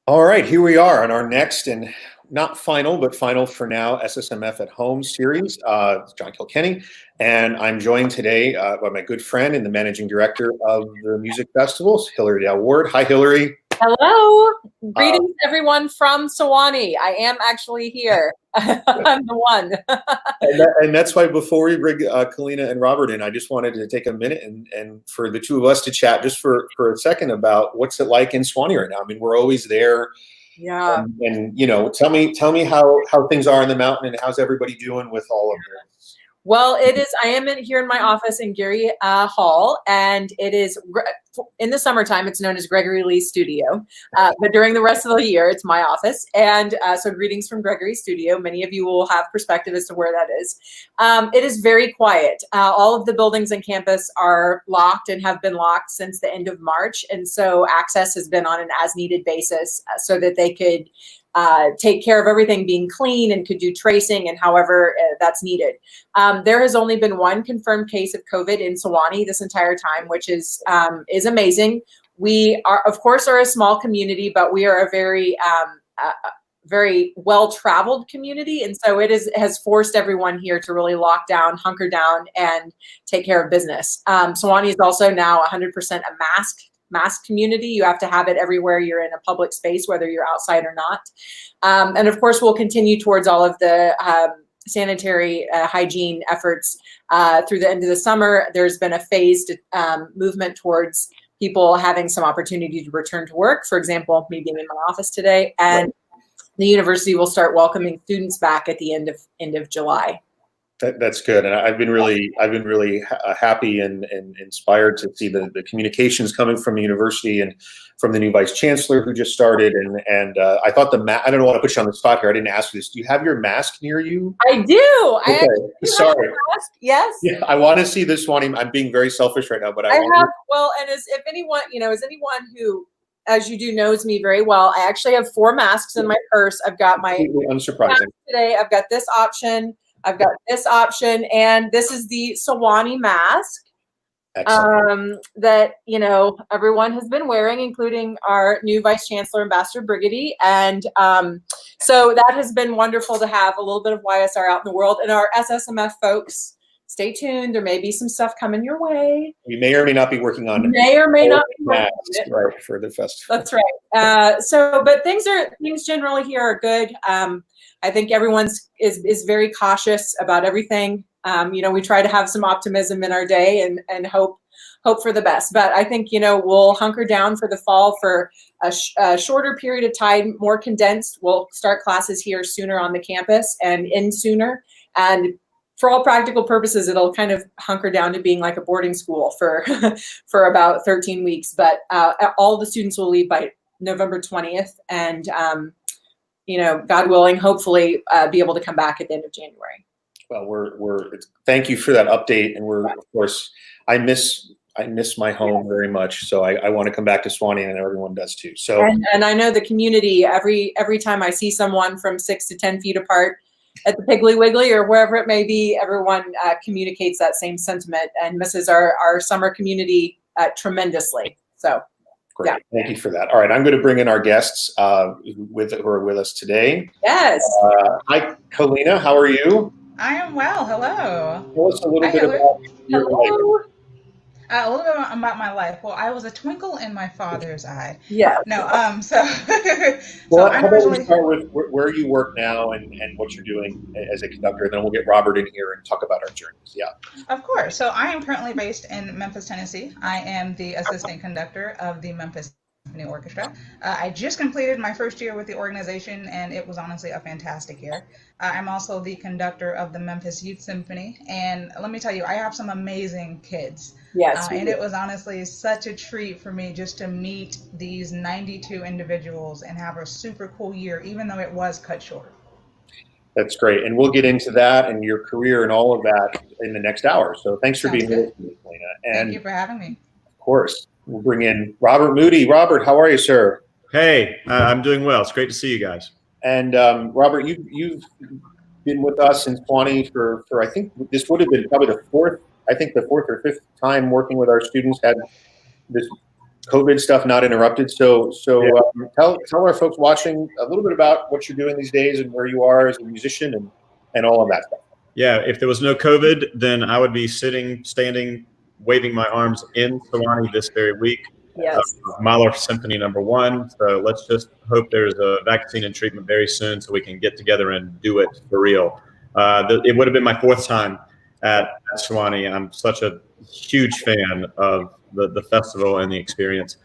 All right, here we are on our next and not final, but final for now, SSMF at Home series. It's John Kilkenny, and I'm joined today by my good friend and the managing director of the music festivals, Hilary Ward. Hi, Hilary. Hello. Greetings, everyone from Sewanee. I am actually here. I'm the one. and that's why before we bring Kalena and Robert in, I just wanted to take a minute and for the two of us to chat just for a second about what's it like in Sewanee right now. I mean, we're always there. Yeah. And you know, tell me how things are in the mountain and how's everybody doing with all of this? Well, I am here in my office in Gary Hall, and it is in the summertime, it's known as Gregory Lee's studio. But during the rest of the year, it's my office. And so greetings from Gregory's studio. Many of you will have perspective as to where that is. It is very quiet. All of the buildings on campus are locked and have been locked since the end of March. And so access has been on an as needed basis so that they could take care of everything being clean and could do tracing and however that's needed. There has only been one confirmed case of COVID in Sewanee this entire time, which is amazing. We are, of course, a small community, but we are a very well-traveled community. And so has forced everyone here to really lock down, hunker down, and take care of business. Sewanee is also now 100% a mask community. You have to have it everywhere you're in a public space, whether you're outside or not. And of course, we'll continue towards all of the sanitary hygiene efforts through the end of the summer. There's been a phased movement towards people having some opportunity to return to work. For example, me being in my office today, and the university will start welcoming students back at the end of July. That's good, and I've been really happy and inspired to see the communications coming from the university and from the new vice chancellor who just started. And I thought I don't want to put you on the spot here. I didn't ask you this. Do you have your mask near you? I do. Okay. Sorry. Mask. Yes. Yeah, I want to see this one. I'm being very selfish right now, but I have. Well, and as anyone who, as you do, knows me very well, I actually have 4 masks in my purse. I've got my unsurprising today. I've got this option. I've got this option, and this is the Sewanee mask that everyone has been wearing, including our new Vice Chancellor, Ambassador Brigady. And so that has been wonderful to have a little bit of YSR out in the world. And our SSMF folks, stay tuned. There may be some stuff coming your way. We may or may not be working on masks, right, for the festival. That's right. But things generally here are good. I think everyone is very cautious about everything. We try to have some optimism in our day and hope for the best. But I think, we'll hunker down for the fall for a shorter period of time, more condensed. We'll start classes here sooner on the campus and end sooner. And for all practical purposes, it'll kind of hunker down to being like a boarding school for about 13 weeks. But all the students will leave by November 20th. And God willing, hopefully be able to come back at the end of January. Well, thank you for that update. And of course, I miss my home very much. So I want to come back to Sewanee, and everyone does too. So, and I know the community, every time I see someone from 6 to 10 feet apart at the Piggly Wiggly or wherever it may be, everyone communicates that same sentiment and misses our summer community tremendously. So. Great. Yeah. Thank you for that. All right, I'm going to bring in our guests who are with us today. Yes. Hi, Kalena. How are you? I am well. Hello. Tell us a little bit about your life. A little bit about my life. Well, I was a twinkle in my father's eye. Yeah. No. Well, how about we start with where you work now and what you're doing as a conductor, and then we'll get Robert in here and talk about our journeys. Yeah. Of course. So I am currently based in Memphis, Tennessee. I am the assistant conductor of the Memphis Symphony Orchestra. I just completed my first year with the organization, and it was honestly a fantastic year. I'm also the conductor of the Memphis Youth Symphony, and let me tell you, I have some amazing kids. Yes. And it was honestly such a treat for me just to meet these 92 individuals and have a super cool year, even though it was cut short. That's great. And we'll get into that and your career and all of that in the next hour. So thanks for being with me, Kalena. Thank you for having me. Of course. We'll bring in Robert Moody. Robert, how are you, sir? Hey, I'm doing well. It's great to see you guys. And Robert, you've been with us in Sewanee for I think this would have been probably the fourth or fifth time working with our students. Had this COVID stuff not interrupted. So Yeah. Tell our folks watching a little bit about what you're doing these days and where you are as a musician and all of that stuff. Yeah, if there was no COVID, then I would be sitting, standing, waving my arms in Sewanee this very week. Yes. Mahler Symphony #1. So let's just hope there's a vaccine and treatment very soon so we can get together and do it for real. It would have been my 4th time at Sewanee. I'm such a huge fan of the festival and the experience.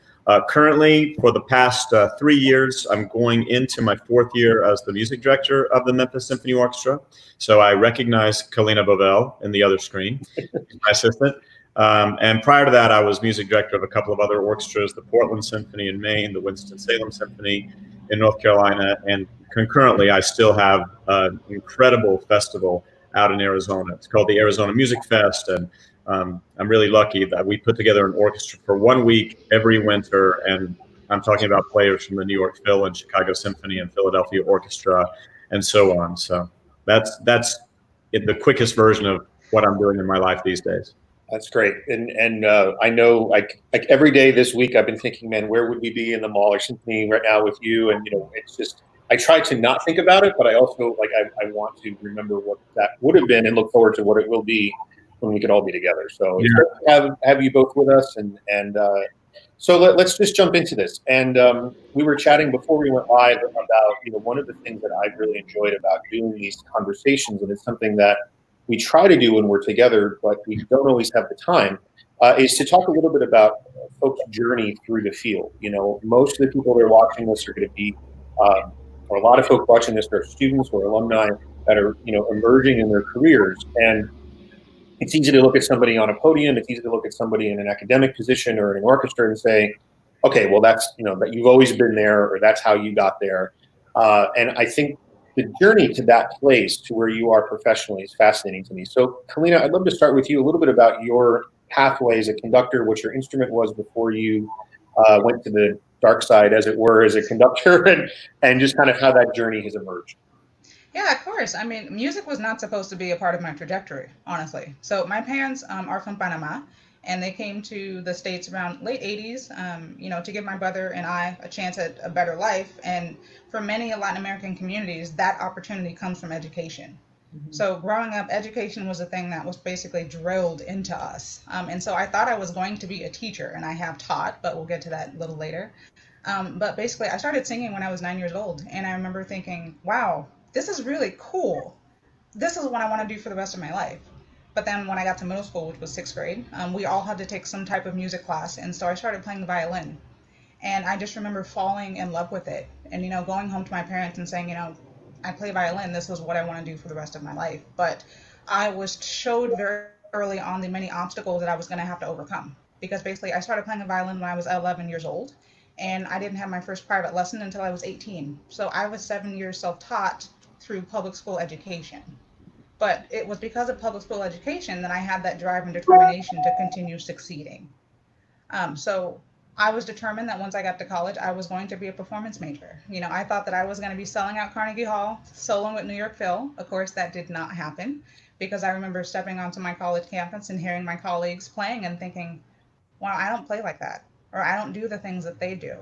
Currently, for the past 3 years, I'm going into my 4th year as the music director of the Memphis Symphony Orchestra. So I recognize Kalena Bovell in the other screen, my assistant. And prior to that, I was music director of a couple of other orchestras, the Portland Symphony in Maine, the Winston-Salem Symphony in North Carolina, and concurrently, I still have an incredible festival out in Arizona. It's called the Arizona Music Fest, and I'm really lucky that we put together an orchestra for 1 week every winter, and I'm talking about players from the New York Phil and Chicago Symphony and Philadelphia Orchestra, and so on. So that's the quickest version of what I'm doing in my life these days. That's great. And I know like every day this week I've been thinking, man, where would we be in the Mahler Symphony right now with you? And, it's just, I try to not think about it, but I also I want to remember what that would have been and look forward to what it will be when we could all be together. So it's great to have you both with us. And so let's just jump into this. And we were chatting before we went live about, one of the things that I've really enjoyed about doing these conversations, and it's something that we try to do when we're together, but we don't always have the time, is to talk a little bit about folks' journey through the field. Most of the people that are watching this are going to be, or a lot of folks watching this are students or alumni that are, emerging in their careers. And it's easy to look at somebody on a podium. It's easy to look at somebody in an academic position or in an orchestra and say, okay, well, that's, that you've always been there, or that's how you got there. And I think the journey to that place, to where you are professionally, is fascinating to me. So, Kalena, I'd love to start with you a little bit about your pathway as a conductor, what your instrument was before you went to the dark side, as it were, as a conductor, and just kind of how that journey has emerged. Yeah, of course. I mean, music was not supposed to be a part of my trajectory, honestly. So my parents are from Panama, and they came to the States around late 80s, to give my brother and I a chance at a better life. And for many Latin American communities, that opportunity comes from education. Mm-hmm. So growing up, education was a thing that was basically drilled into us. And so I thought I was going to be a teacher, and I have taught, but we'll get to that a little later. But basically, I started singing when I was 9 years old, and I remember thinking, wow, this is really cool. This is what I want to do for the rest of my life. But then when I got to middle school, which was 6th grade, we all had to take some type of music class. And so I started playing the violin. And I just remember falling in love with it. And, going home to my parents and saying, I play violin. This is what I want to do for the rest of my life. But I was showed very early on the many obstacles that I was going to have to overcome. Because basically I started playing the violin when I was 11 years old. And I didn't have my first private lesson until I was 18. So I was 7 years self-taught through public school education. But it was because of public school education that I had that drive and determination to continue succeeding. So I was determined that once I got to college, I was going to be a performance major. I thought that I was going to be selling out Carnegie Hall, soloing with New York Phil. Of course, that did not happen, because I remember stepping onto my college campus and hearing my colleagues playing and thinking, wow, I don't play like that, or I don't do the things that they do.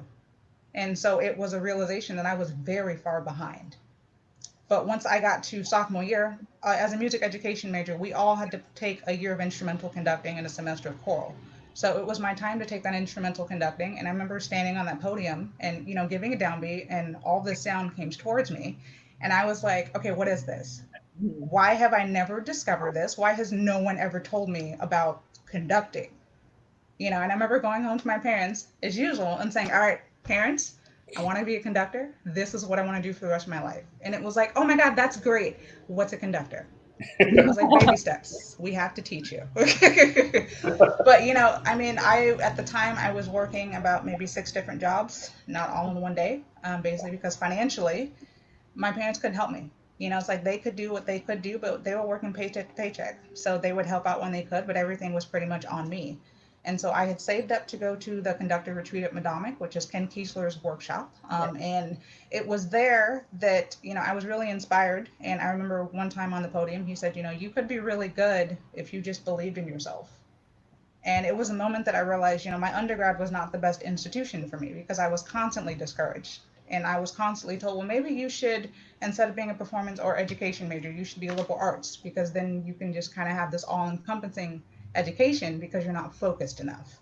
And so it was a realization that I was very far behind. But once I got to sophomore year, as a music education major, we all had to take a year of instrumental conducting and a semester of choral. So it was my time to take that instrumental conducting. And I remember standing on that podium and, giving a downbeat, and all this sound came towards me. And I was like, okay, what is this? Why have I never discovered this? Why has no one ever told me about conducting? And I remember going home to my parents, as usual, and saying, all right, parents, I want to be a conductor. This is what I want to do for the rest of my life. And it was like, oh my God, that's great. What's a conductor? And it was like, baby steps. We have to teach you. But, at the time I was working about maybe 6 different jobs, not all in one day, basically because financially my parents couldn't help me. It's like they could do what they could do, but they were working paycheck to paycheck. So they would help out when they could, but everything was pretty much on me. And so I had saved up to go to the conductor retreat at Madomic, which is Ken Kiesler's workshop. And it was there that, I was really inspired. And I remember one time on the podium, he said, you could be really good if you just believed in yourself. And it was a moment that I realized, my undergrad was not the best institution for me because I was constantly discouraged. And I was constantly told, well, maybe you should, instead of being a performance or education major, you should be a liberal arts, because then you can just kind of have this all-encompassing education because you're not focused enough.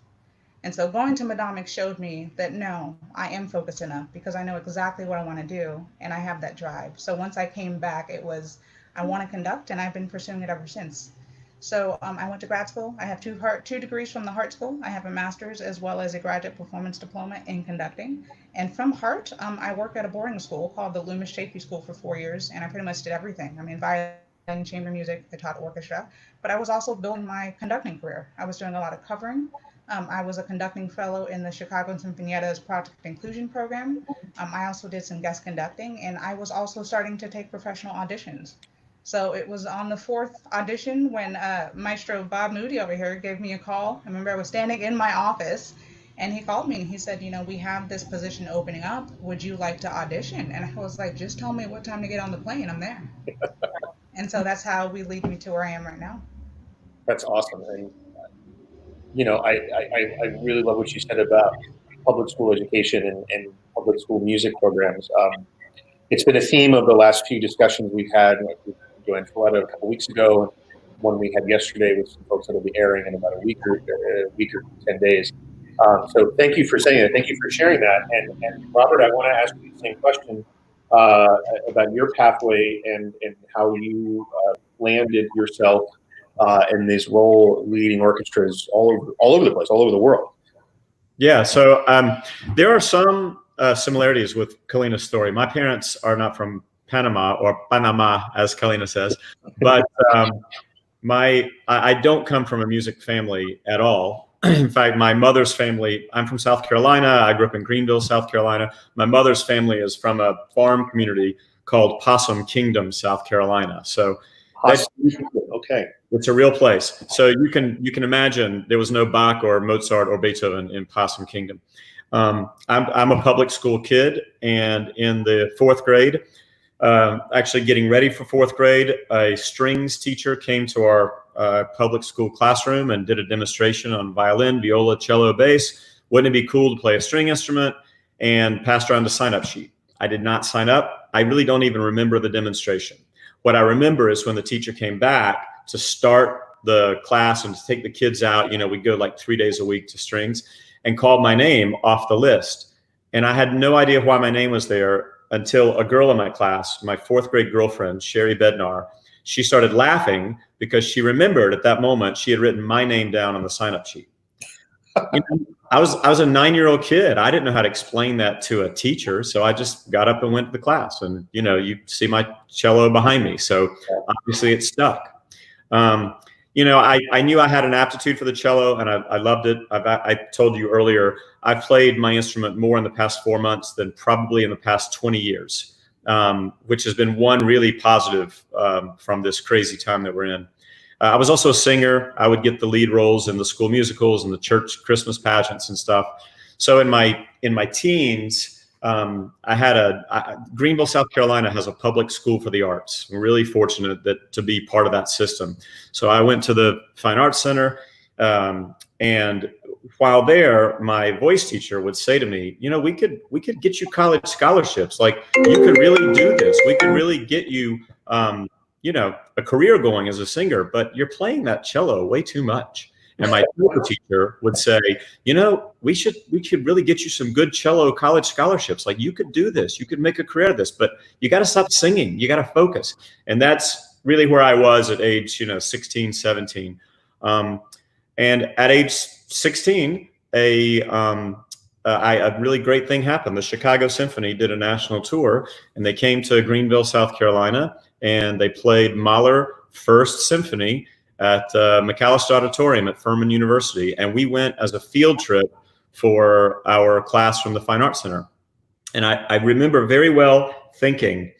And so going to Medomic showed me that no, I am focused enough because I know exactly what I want to do and I have that drive. So once I came back, it was, I want to conduct, and I've been pursuing it ever since. So I went to grad school. I have two degrees from the Hart School. I have a master's as well as a graduate performance diploma in conducting. And from Hart, I worked at a boarding school called the Loomis Chaffee School for 4 years, and I pretty much did everything. I mean, violin, chamber music, I taught orchestra, but I was also building my conducting career. I was doing a lot of covering. I was a conducting fellow in the Chicago Sinfonietta's Project Inclusion program. I also did some guest conducting, and I was also starting to take professional auditions. So it was on the fourth audition when Maestro Bob Moody over here gave me a call. I remember I was standing in my office, and he called me and he said, we have this position opening up. Would you like to audition? And I was like, just tell me what time to get on the plane. I'm there. And so that's how we lead me to where I am right now. That's awesome. And, I really love what you said about public school education and public school music programs. It's been a theme of the last few discussions we've had with Joanne Folletta a couple weeks ago, and one we had yesterday with some folks that will be airing in about a week or 10 days. So thank you for saying that. Thank you for sharing that. And Robert, I want to ask you the same question about your pathway and how you landed yourself in this role leading orchestras all over the place, all over the world. Yeah, so there are some similarities with Kalena's story. My parents are not from Panama, or Panama, as Kalena says, but I don't come from a music family at all. In fact, my mother's family, I'm from South Carolina. I grew up in Greenville, South Carolina. My mother's family is from a farm community called Possum Kingdom, South Carolina. So okay, it's a real place. So you can imagine there was no Bach or Mozart or Beethoven in Possum Kingdom. I'm a public school kid, and in the fourth grade, actually getting ready for fourth grade, a strings teacher came to our public school classroom and did a demonstration on violin, viola, cello, bass. Wouldn't it be cool to play a string instrument? And passed around a sign-up sheet. I did not sign up. I really don't even remember the demonstration. What I remember is when the teacher came back to start the class and to take the kids out, we'd go like 3 days a week to strings, and called my name off the list. And I had no idea why my name was there until a girl in my class, my fourth grade girlfriend, Sherry Bednar, she started laughing because she remembered at that moment she had written my name down on the sign-up sheet. I was a 9-year-old kid. I didn't know how to explain that to a teacher, so I just got up and went to the class. And you see my cello behind me, so obviously it stuck. I knew I had an aptitude for the cello, and I loved it. I told you earlier, I've played my instrument more in the past 4 months than probably in the past 20 years, which has been one really positive from this crazy time that we're in. I was also a singer. I would get the lead roles in the school musicals and the church Christmas pageants and stuff. So in my teens, I had Greenville, South Carolina has a public school for the arts. I'm really fortunate to be part of that system. So I went to the Fine Arts Center, and while there, my voice teacher would say to me, we could get you college scholarships. Like, you could really do this. We could really get you, a career going as a singer, but you're playing that cello way too much. And my teacher would say, we should really get you some good cello college scholarships. Like, you could do this, you could make a career out of this, but you got to stop singing. You got to focus. And that's really where I was at age, 16, 17. And at age 16, a really great thing happened. The Chicago Symphony did a national tour, and they came to Greenville, South Carolina, and they played Mahler First Symphony at McAllister Auditorium at Furman University. And we went as a field trip for our class from the Fine Arts Center. And I remember very well thinking,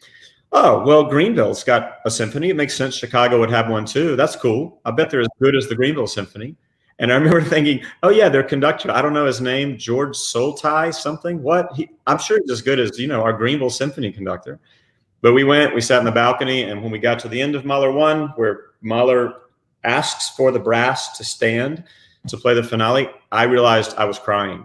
oh, well, Greenville's got a symphony. It makes sense Chicago would have one too. That's cool. I bet they're as good as the Greenville Symphony. And I remember thinking, oh yeah, their conductor, I don't know his name, George Solti something. I'm sure he's as good as, our Greenville Symphony conductor. But we sat in the balcony, and when we got to the end of Mahler 1, where Mahler asks for the brass to stand, to play the finale, I realized I was crying.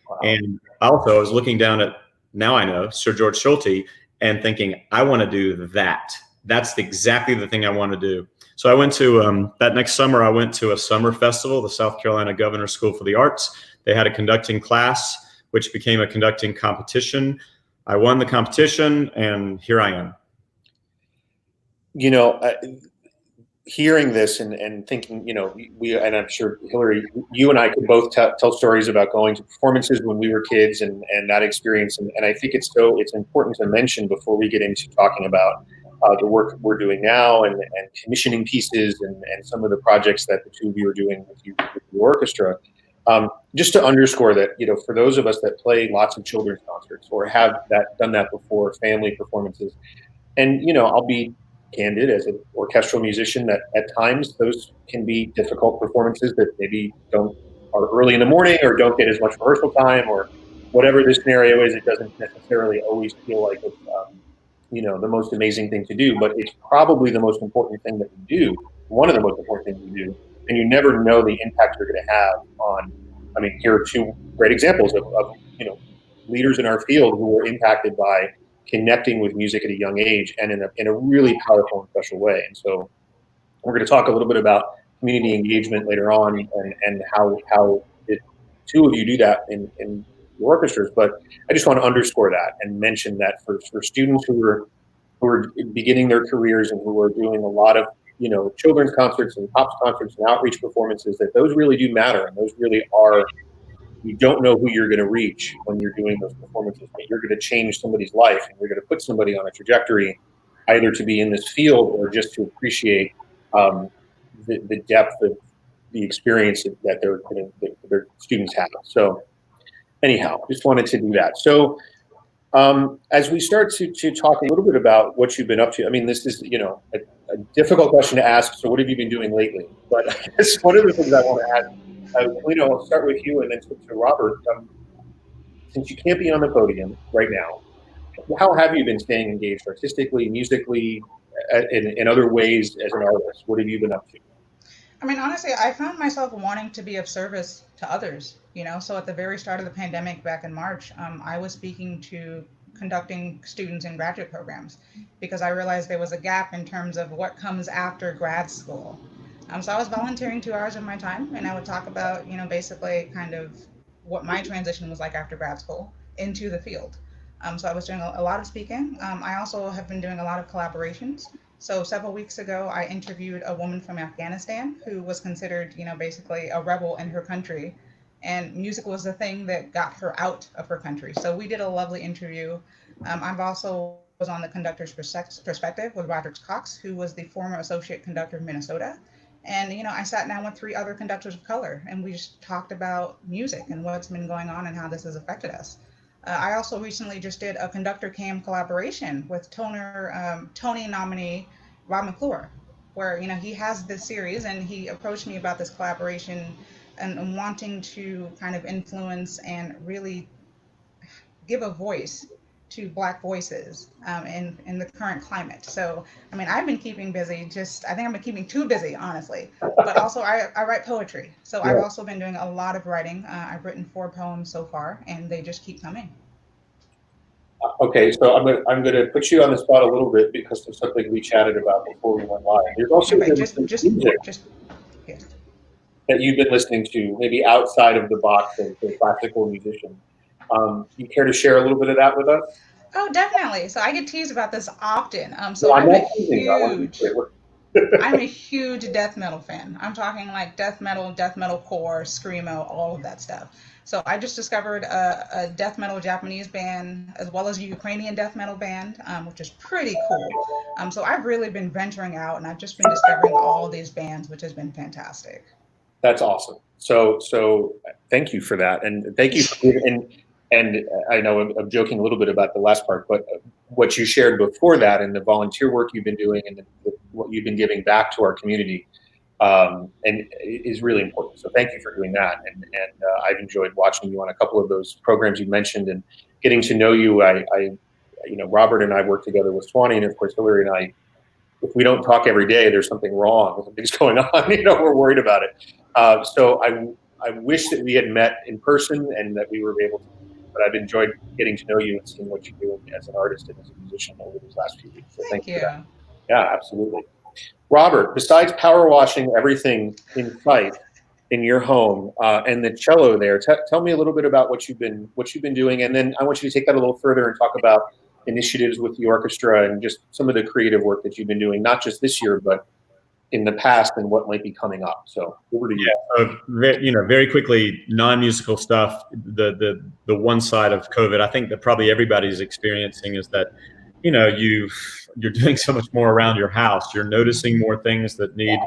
Wow. And also I was looking down at, now I know, Sir George Schulte, and thinking, I want to do that. That's exactly the thing I want to do. So I went to, that next summer, I went to a summer festival, the South Carolina Governor's School for the Arts. They had a conducting class, which became a conducting competition. I won the competition, and here I am. You know, hearing this and thinking, you know, and I'm sure, Hilary, you and I could both tell stories about going to performances when we were kids and that experience. And I think it's important to mention before we get into talking about the work we're doing now and commissioning pieces and some of the projects that the two of you are doing with the orchestra. Just to underscore that, you know, for those of us that play lots of children's concerts or have done that before, family performances, and, you know, I'll be candid as an orchestral musician that at times those can be difficult performances that maybe are early in the morning or don't get as much rehearsal time or whatever the scenario is. It doesn't necessarily always feel like it's, you know, the most amazing thing to do, but it's probably the most important thing that we do, one of the most important things we do, and you never know the impact you're going to have on, I mean, here are two great examples of you know, leaders in our field who were impacted by connecting with music at a young age and in a really powerful and special way. And so we're going to talk a little bit about community engagement later on and how the two of you do that in your orchestras. But I just want to underscore that and mention that for students who are beginning their careers and who are doing a lot of, you know, children's concerts and pops concerts and outreach performances, that those really do matter. And those really are, you don't know who you're going to reach when you're doing those performances, but you're going to change somebody's life and you're going to put somebody on a trajectory either to be in this field or just to appreciate the depth of the experience that their students have. So anyhow, just wanted to do that. So as we start to talk a little bit about what you've been up to, I mean, this is, you know, a difficult question to ask. So what have you been doing lately? But I guess one of the things I want to ask, you know, I'll start with you and then to Robert. Since you can't be on the podium right now, how have you been staying engaged artistically, musically, in other ways as an artist? What have you been up to? I mean, honestly, I found myself wanting to be of service to others, you know. So at the very start of the pandemic back in March, I was speaking to conducting students in graduate programs because I realized there was a gap in terms of what comes after grad school. So I was volunteering 2 hours of my time, and I would talk about, you know, basically kind of what my transition was like after grad school into the field. So I was doing a lot of speaking. I also have been doing a lot of collaborations. So several weeks ago, I interviewed a woman from Afghanistan who was considered, you know, basically a rebel in her country. And music was the thing that got her out of her country. So we did a lovely interview. I've also was on the Conductor's Perspective with Robert Cox, who was the former associate conductor of Minnesota. And, you know, I sat down with 3 other conductors of color, and we just talked about music and what's been going on and how this has affected us. I also recently just did a Conductor Cam collaboration with Tony nominee Rob McClure, where, you know, he has this series and he approached me about this collaboration and wanting to kind of influence and really give a voice to Black voices in the current climate. So, I mean, I've been keeping busy, I think I've been keeping too busy, honestly, but also I write poetry. So yeah. I've also been doing a lot of writing. I've written 4 poems so far, and they just keep coming. Okay, so I'm going to put you on the spot a little bit because of something we chatted about before we went live. There's also music that you've been listening to, maybe outside of the box of the classical musician. You care to share a little bit of that with us? Oh, definitely. So I get teased about this often. So I'm a huge death metal fan. I'm talking like death metal core, screamo, all of that stuff. So I just discovered a death metal Japanese band as well as a Ukrainian death metal band, which is pretty cool. So I've really been venturing out, and I've just been discovering all these bands, which has been fantastic. That's awesome. So thank you for that, and thank you for, and I know I'm joking a little bit about the last part, but what you shared before that and the volunteer work you've been doing and what you've been giving back to our community and is really important. So thank you for doing that. And I've enjoyed watching you on a couple of those programs you mentioned and getting to know you. You know, Robert and I work together with Swanee, and of course Hilary and I, if we don't talk every day, there's something wrong, something's going on, you know, we're worried about it. So I wish that we had met in person and that we were able to, but I've enjoyed getting to know you and seeing what you're doing as an artist and as a musician over these last few weeks. So Thank you you. for that. Yeah, absolutely. Robert, besides power washing everything in sight in your home and the cello there, tell me a little bit about what you've been doing, and then I want you to take that a little further and talk about initiatives with the orchestra and just some of the creative work that you've been doing, not just this year, but in the past and what might be coming up. So over to you. Yeah, so very quickly, non-musical stuff. The one side of COVID, I think that probably everybody's experiencing is that, you're doing so much more around your house. You're noticing more things that need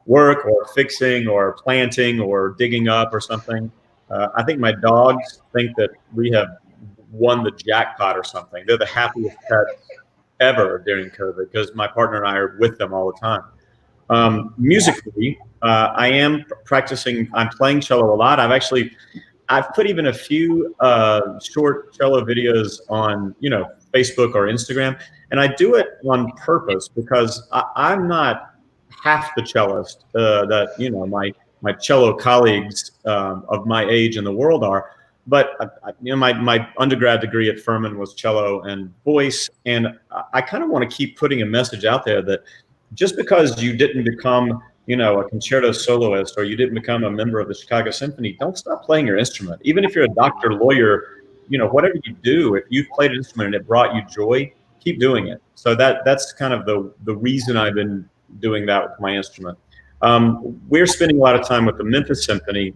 work or fixing or planting or digging up or something. I think my dogs think that we have won the jackpot or something. They're the happiest pets ever during COVID because my partner and I are with them all the time. Musically, I am practicing. I'm playing cello a lot. I've put even a few short cello videos on, Facebook or Instagram, and I do it on purpose because I'm not half the cellist that my cello colleagues of my age in the world are. But my undergrad degree at Furman was cello and voice, and I kind of want to keep putting a message out there that just because you didn't become a concerto soloist or you didn't become a member of the Chicago Symphony, don't stop playing your instrument. Even if you're a doctor, lawyer, whatever you do, if you've played an instrument and it brought you joy, keep doing it. So that's kind of the reason I've been doing that with my instrument. We're spending a lot of time with the Memphis Symphony,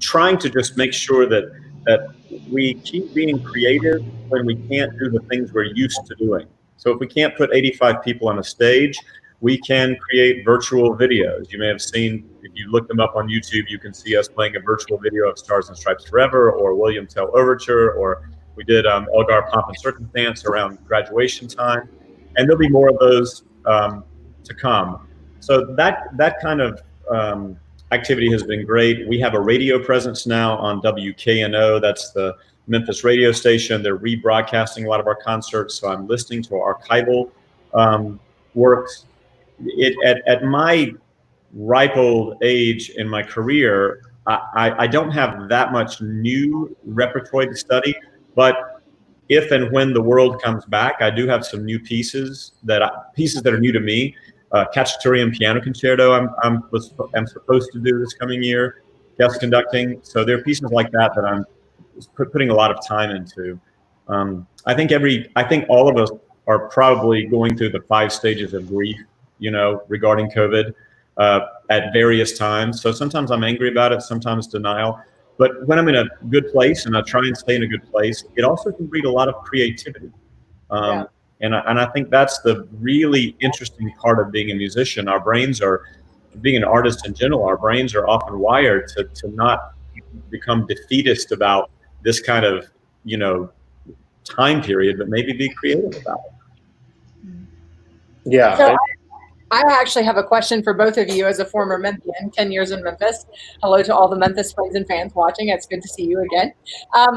trying to just make sure that we keep being creative when we can't do the things we're used to doing. So if we can't put 85 people on a stage, we can create virtual videos. You may have seen, if you look them up on YouTube, you can see us playing a virtual video of Stars and Stripes Forever or William Tell Overture, or we did Elgar Pomp and Circumstance around graduation time. And there'll be more of those to come. So that kind of activity has been great. We have a radio presence now on WKNO. That's the Memphis radio station. They're rebroadcasting a lot of our concerts. So I'm listening to archival works. At my ripe old age in my career, I don't have that much new repertoire to study, but if and when the world comes back, I do have some new pieces that are new to me. Cacciatorian Piano Concerto I'm supposed to do this coming year, guest conducting. So there are pieces like that I'm putting a lot of time into. I think all of us are probably going through the 5 stages of grief, regarding COVID at various times. So sometimes I'm angry about it, sometimes denial. But when I'm in a good place, and I try and stay in a good place, it also can breed a lot of creativity. And I think that's the really interesting part of being a musician. Our brains are, being an artist in general, our brains are often wired to not become defeatist about this kind of, time period, but maybe be creative about it. Yeah. So I actually have a question for both of you as a former Memphian, 10 years in Memphis. Hello to all the Memphis friends and fans watching. It's good to see you again.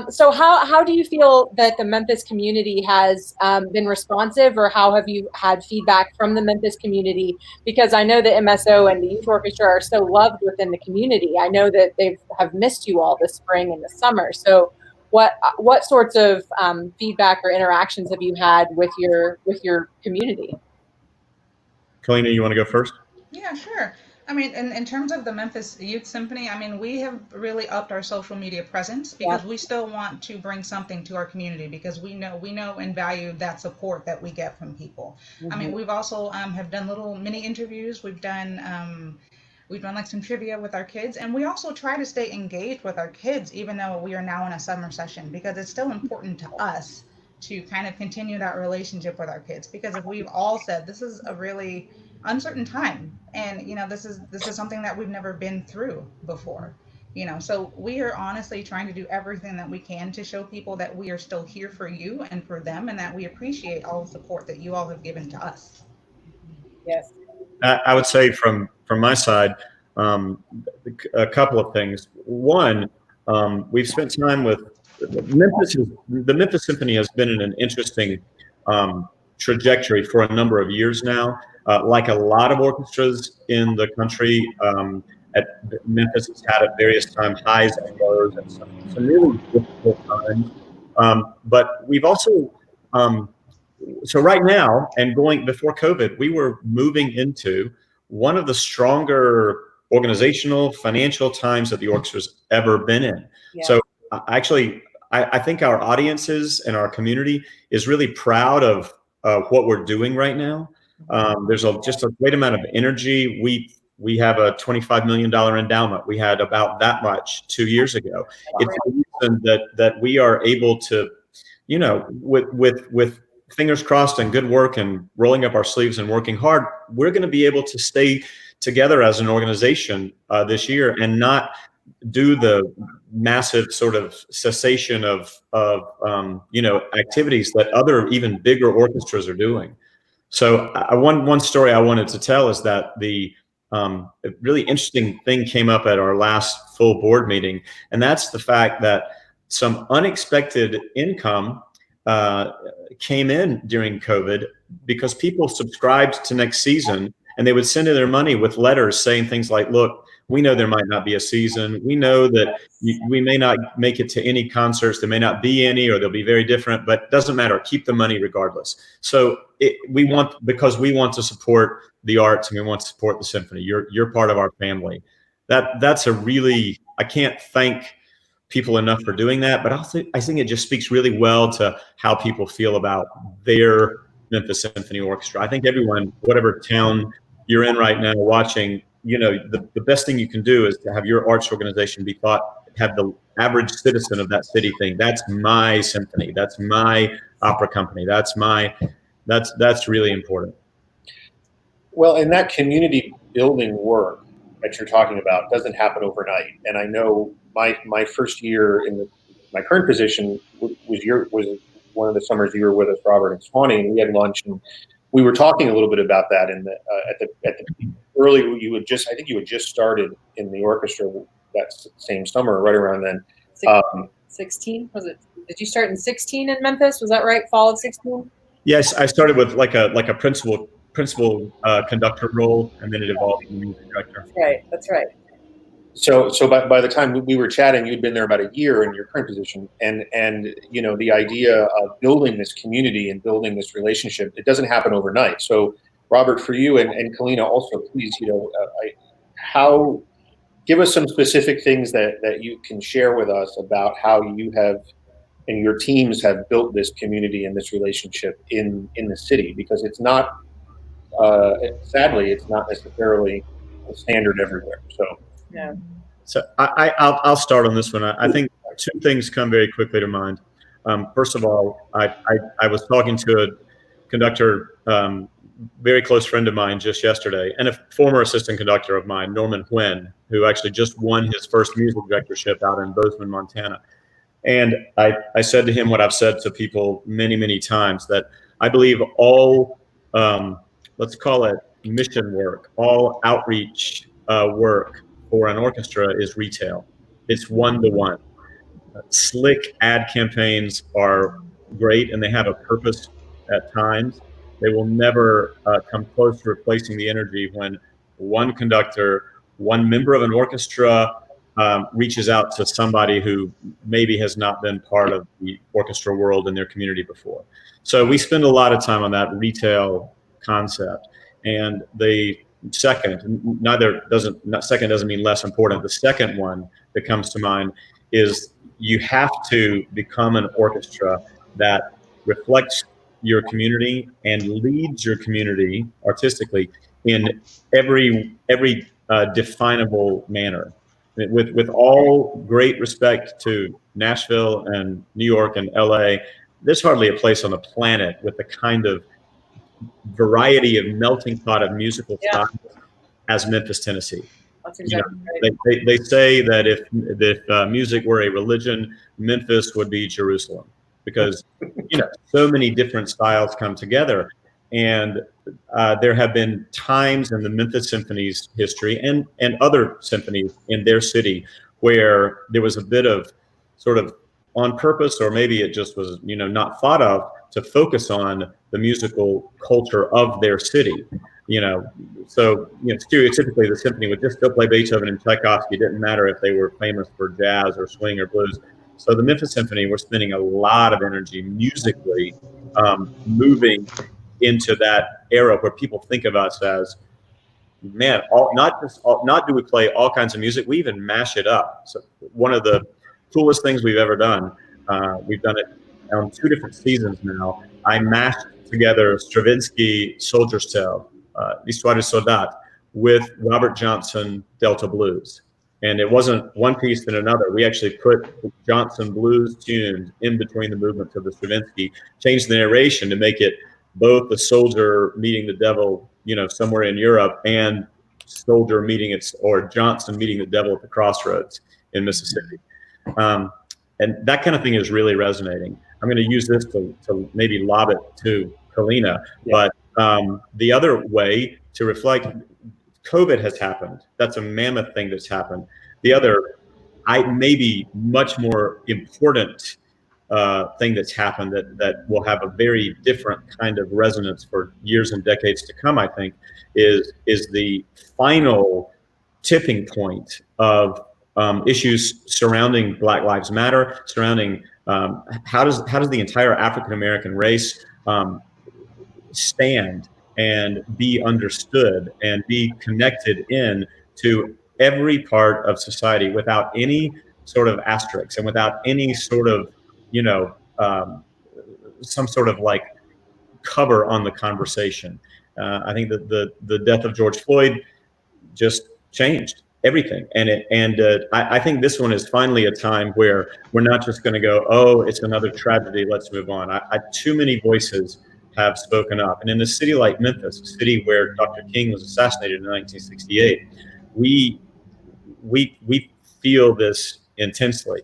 So how do you feel that the Memphis community has been responsive, or how have you had feedback from the Memphis community? Because I know the MSO and the youth orchestra are so loved within the community. I know that they have missed you all this spring and the summer. So what sorts of feedback or interactions have you had with your community? Kalena, you want to go first? Yeah, sure. I mean, in terms of the Memphis Youth Symphony, I mean, we have really upped our social media presence because we still want to bring something to our community, because we know and value that support that we get from people. Mm-hmm. I mean, we've also have done little mini interviews. We've done like some trivia with our kids, and we also try to stay engaged with our kids, even though we are now in a summer session, because it's still important to us to kind of continue that relationship with our kids, because if we've all said this is a really uncertain time, and this is something that we've never been through before, so we are honestly trying to do everything that we can to show people that we are still here for you and for them, and that we appreciate all the support that you all have given to us. Yes, I would say from my side, a couple of things. One, we've spent time with the Memphis Symphony has been in an interesting trajectory for a number of years now. Like a lot of orchestras in the country, Memphis has had at various times highs and lows and some really difficult times. But we've also, so right now and going before COVID, we were moving into one of the stronger organizational, financial times that the orchestra's ever been in. Yeah. So actually, I think our audiences and our community is really proud of what we're doing right now. There's just a great amount of energy. We have a $25 million endowment. We had about that much 2 years ago. It's the reason that we are able to, you know, with fingers crossed and good work and rolling up our sleeves and working hard, we're going to be able to stay together as an organization this year and not do the massive sort of cessation of you know, activities that other even bigger orchestras are doing. So one story I wanted to tell is that the really interesting thing came up at our last full board meeting, and that's the fact that some unexpected income came in during COVID because people subscribed to next season, and they would send in their money with letters saying things like, look, we know there might not be a season. We know that we may not make it to any concerts. There may not be any, or they'll be very different, but it doesn't matter. Keep the money regardless. So because we want to support the arts and we want to support the symphony. You're part of our family. That's a really, I can't thank people enough for doing that, but I think it just speaks really well to how people feel about their Memphis Symphony Orchestra. I think everyone, whatever town you're in right now watching, you know, the best thing you can do is to have your arts organization be have the average citizen of that city think, that's my symphony, that's my opera company, that's really important. Well, and that community building work that you're talking about doesn't happen overnight. And I know my first year in my current position was one of the summers you were with us, Robert, and Swanee, and we had lunch, and we were talking a little bit about that in at the early. I think you had just started in the orchestra that same summer, right around then. 16 was it? Did you start in 16 in Memphis? Was that right? Fall of 16? Yes, I started with like a principal conductor role, and then it evolved to music director. That's right. So by the time we were chatting, you'd been there about a year in your current position, and you know, the idea of building this community and building this relationship, it doesn't happen overnight. So Robert, for you and Kalena also, please, you know, give us some specific things that you can share with us about how you have and your teams have built this community and this relationship in the city, because it's not, sadly, it's not necessarily a standard everywhere. So. Yeah. So I'll start on this one. I think two things come very quickly to mind. First of all, I was talking to a conductor, very close friend of mine just yesterday, and a former assistant conductor of mine, Norman Huynh, who actually just won his first music directorship out in Bozeman, Montana. And I said to him what I've said to people many, many times, that I believe all, let's call it mission work, all outreach work for an orchestra is retail. It's one-to-one. Slick ad campaigns are great, and they have a purpose at times. They will never come close to replacing the energy when one conductor, one member of an orchestra reaches out to somebody who maybe has not been part of the orchestra world in their community before. So we spend a lot of time on that retail concept. And the second doesn't mean less important. The second one that comes to mind is you have to become an orchestra that reflects your community and leads your community artistically in every definable manner. With all great respect to Nashville and New York and LA, there's hardly a place on the planet with the kind of variety of melting pot of musical styles as Memphis, Tennessee. That's exactly right. They say that if music were a religion, Memphis would be Jerusalem, because so many different styles come together. And there have been times in the Memphis Symphony's history and other symphonies in their city where there was a bit of sort of on purpose, or maybe it just was not thought of, to focus on the musical culture of their city. So stereotypically the symphony would just still play Beethoven and Tchaikovsky. It didn't matter if they were famous for jazz or swing or blues. So the Memphis Symphony, we're spending a lot of energy musically, moving into that era where people think of us as, man, not do we play all kinds of music, we even mash it up. So one of the coolest things we've ever done, we've done it on 2 different seasons now. I mashed together Stravinsky Soldier's Tale, L'Histoire du Soldat, with Robert Johnson Delta Blues. And it wasn't one piece and another. We actually put Johnson blues tunes in between the movements of the Stravinsky, changed the narration to make it both the soldier meeting the devil, somewhere in Europe, and soldier or Johnson meeting the devil at the crossroads in Mississippi. And that kind of thing is really resonating. I'm going to use this to maybe lob it to Kalena, but the other way to reflect, COVID has happened. That's a mammoth thing that's happened. The other, maybe much more important thing that's happened that will have a very different kind of resonance for years and decades to come, I think, is the final tipping point of issues surrounding Black Lives Matter, surrounding how does the entire African American race stand and be understood and be connected in to every part of society without any sort of asterisks and without any sort of some sort of like cover on the conversation. I think that the death of George Floyd just changed everything, and I think this one is finally a time where we're not just going to go, oh, it's another tragedy, let's move on. Too many voices have spoken up, and in a city like Memphis, a city where Dr. King was assassinated in 1968, we feel this intensely.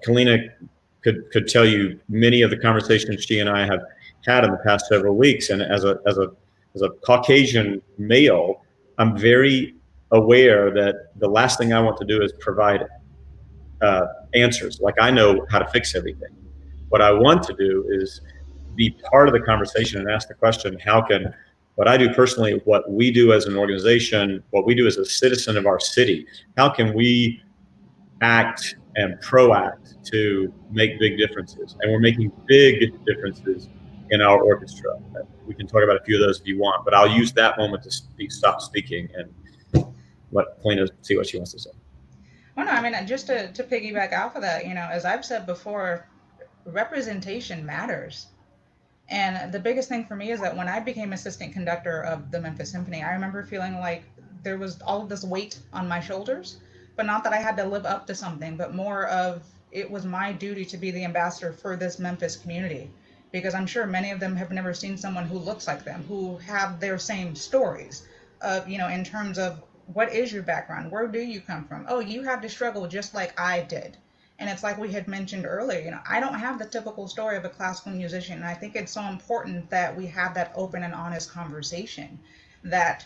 Kalena could tell you many of the conversations she and I have had in the past several weeks, and as a Caucasian male, I'm very aware that the last thing I want to do is provide answers. Like, I know how to fix everything. What I want to do is be part of the conversation and ask the question, how can what I do personally, what we do as an organization, what we do as a citizen of our city, how can we act and proact to make big differences? And we're making big differences in our orchestra. We can talk about a few of those if you want, but I'll use that moment to stop speaking and let Kalena see what she wants to say. Well, no, I mean, just to piggyback off of that, as I've said before, representation matters. And the biggest thing for me is that when I became assistant conductor of the Memphis Symphony, I remember feeling like there was all of this weight on my shoulders, but not that I had to live up to something, but more of it was my duty to be the ambassador for this Memphis community, because I'm sure many of them have never seen someone who looks like them, who have their same stories of, in terms of what is your background? Where do you come from? Oh, you had to struggle just like I did. And it's like we had mentioned earlier, I don't have the typical story of a classical musician. And I think it's so important that we have that open and honest conversation that,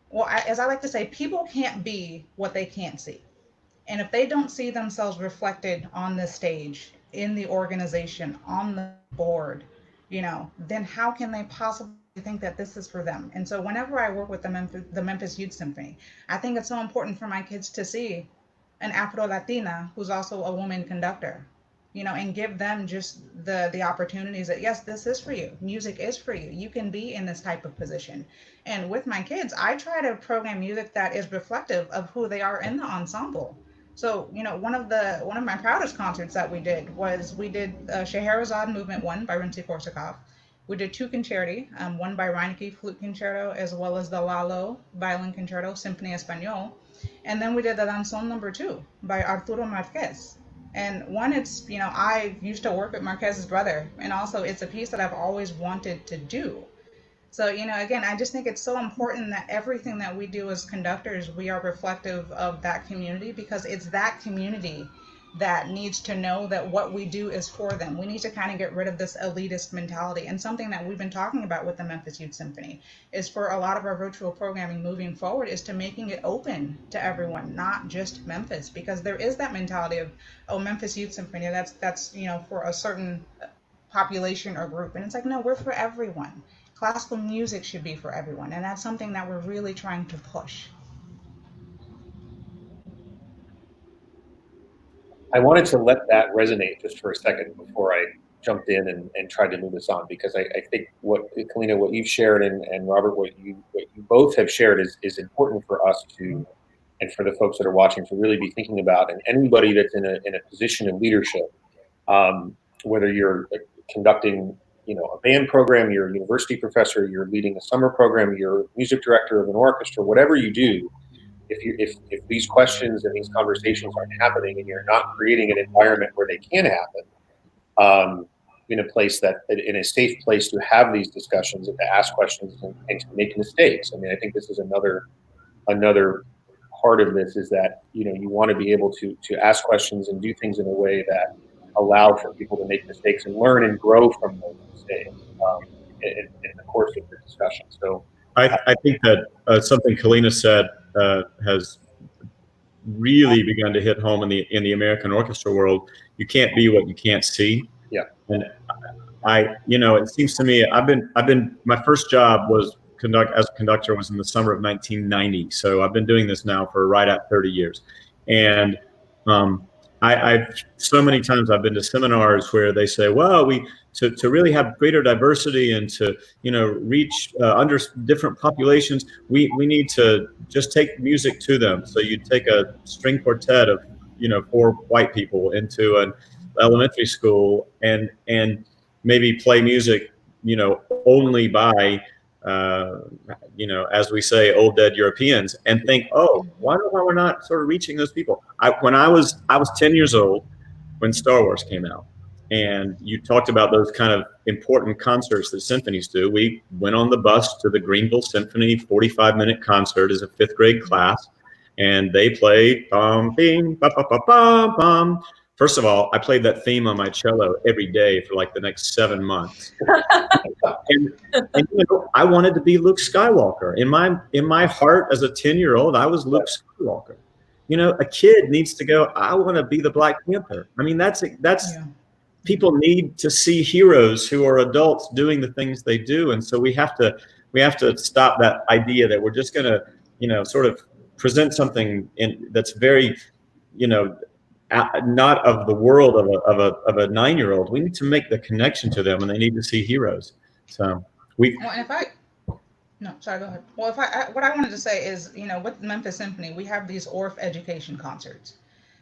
well, as I like to say, people can't be what they can't see. And if they don't see themselves reflected on the stage, in the organization, on the board, then how can they possibly think that this is for them? And so whenever I work with the Memphis Youth Symphony, I think it's so important for my kids to see an Afro-Latina who's also a woman conductor, and give them just the opportunities that, yes, this is for you. Music is for you. You can be in this type of position. And with my kids, I try to program music that is reflective of who they are in the ensemble. So, one of my proudest concerts that we did Scheherazade Movement 1 by Rimsky-Korsakov. We did 2 concerti, one by Reinecke, Flute Concerto, as well as the Lalo Violin Concerto, Symphony Español. And then we did the Danzón No. 2 by Arturo Marquez. And one, it's, I used to work with Marquez's brother, and also it's a piece that I've always wanted to do. So, again, I just think it's so important that everything that we do as conductors, we are reflective of that community, because it's that community that needs to know that what we do is for them. We need to kind of get rid of this elitist mentality. And something that we've been talking about with the Memphis Youth Symphony is, for a lot of our virtual programming moving forward, is to making it open to everyone, not just Memphis, because there is that mentality of, oh, Memphis Youth Symphony, that's for a certain population or group. And it's like, no, we're for everyone. classical music should be for everyone, and that's something that we're really trying to push. I wanted to let that resonate just for a second before I jumped in and tried to move us on, because I think Kalena, what you've shared, and Robert, what you both have shared is important for us to, and for the folks that are watching, to really be thinking about, and anybody that's in a position of leadership, whether you're conducting, a band program, you're a university professor, you're leading a summer program, you're a music director of an orchestra, whatever you do, if these questions and these conversations aren't happening, and you're not creating an environment where they can happen, in a safe place to have these discussions and to ask questions and to make mistakes. I mean, I think this is another part of this, is that you want to be able to ask questions and do things in a way that allow for people to make mistakes and learn and grow from those mistakes in the course of the discussion. So I think that something Kalena said has really begun to hit home in the American orchestra world. You can't be what you can't see. Yeah. And it seems to me, my first job was as a conductor was in the summer of 1990. So I've been doing this now for right at 30 years. And I've so many times I've been to seminars where they say, well, to really have greater diversity and to reach under different populations, we need to just take music to them. So you take a string quartet of 4 white people into an elementary school and maybe play music only by as we say, old dead Europeans, and think, oh, why we're not sort of reaching those people. When I was 10 years old when Star Wars came out, and you talked about those kind of important concerts that symphonies do. We went on the bus to the Greenville Symphony 45-minute concert as a 5th grade class, and they played bum bing ba ba ba bum bum. First of all, I played that theme on my cello every day for like the next 7 months. and I wanted to be Luke Skywalker. In my heart as a 10-year-old, I was Luke Skywalker. A kid needs to go, I want to be the Black Panther. I mean, that's yeah. People need to see heroes who are adults doing the things they do. And so we have to stop that idea that we're just going to, sort of present something that's very, not of the world of a 9-year-old. We need to make the connection to them, and they need to see heroes. So go ahead. Well, what I wanted to say is, with Memphis Symphony, we have these ORF education concerts,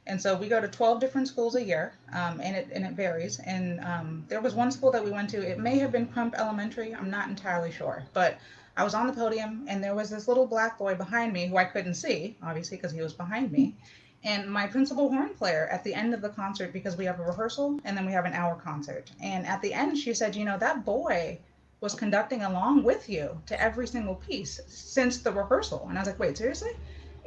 and so we go to 12 different schools a year, and it varies. And there was one school that we went to. It may have been Crump Elementary. I'm not entirely sure, but I was on the podium, and there was this little black boy behind me who I couldn't see, obviously, because he was behind me. And my principal horn player at the end of the concert, because we have a rehearsal and then we have an hour concert. And at the end, she said, that boy was conducting along with you to every single piece since the rehearsal. And I was like, wait, seriously?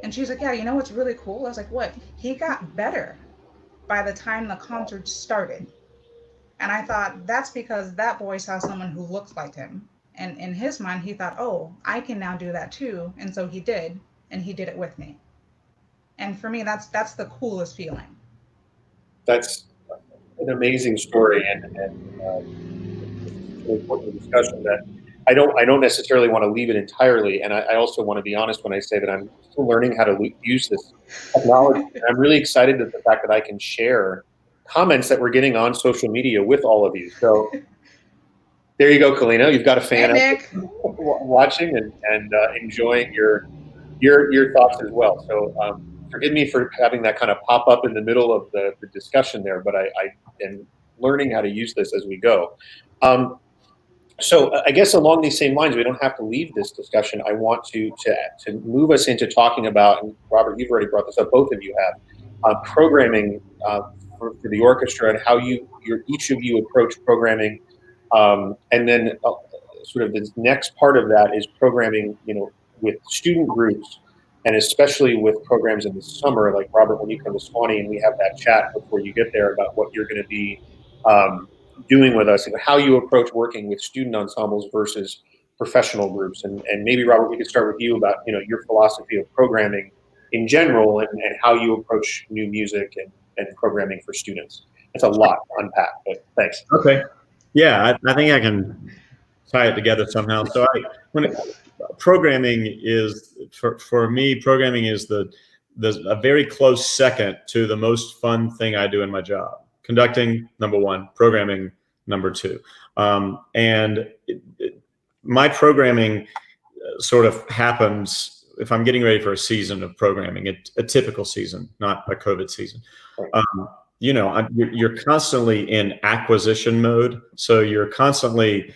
And she's like, yeah, what's really cool? I was like, what? He got better by the time the concert started. And I thought, that's because that boy saw someone who looks like him. And in his mind, he thought, oh, I can now do that too. And so he did, and he did it with me. And for me, that's the coolest feeling. That's an amazing story, and an important discussion that I don't necessarily want to leave it entirely. And I also want to be honest when I say that I'm still learning how to use this technology. And I'm really excited at the fact that I can share comments that we're getting on social media with all of you. So there you go, Kalena. You've got a fan watching and enjoying your thoughts as well. So forgive me for having that kind of pop up in the middle of the discussion there, but I am learning how to use this as we go. So I guess along these same lines, we don't have to leave this discussion. I want to move us into talking about, and Robert, you've already brought this up, both of you have, programming for the orchestra and how each of you approach programming. And then sort of the next part of that is programming, with student groups, and especially with programs in the summer, like Robert, when you come to Swanee and we have that chat before you get there about what you're going to be doing with us and how you approach working with student ensembles versus professional groups. And maybe, Robert, we could start with you about, your philosophy of programming in general and how you approach new music and programming for students. It's a lot to unpack, but thanks. Okay. Yeah, I think I can tie it together somehow. So programming is for me, programming is a very close second to the most fun thing I do in my job. Conducting, number one, programming, number two. My programming sort of happens if I'm getting ready for a season of programming, a typical season, not a COVID season. You're constantly in acquisition mode. So you're constantly,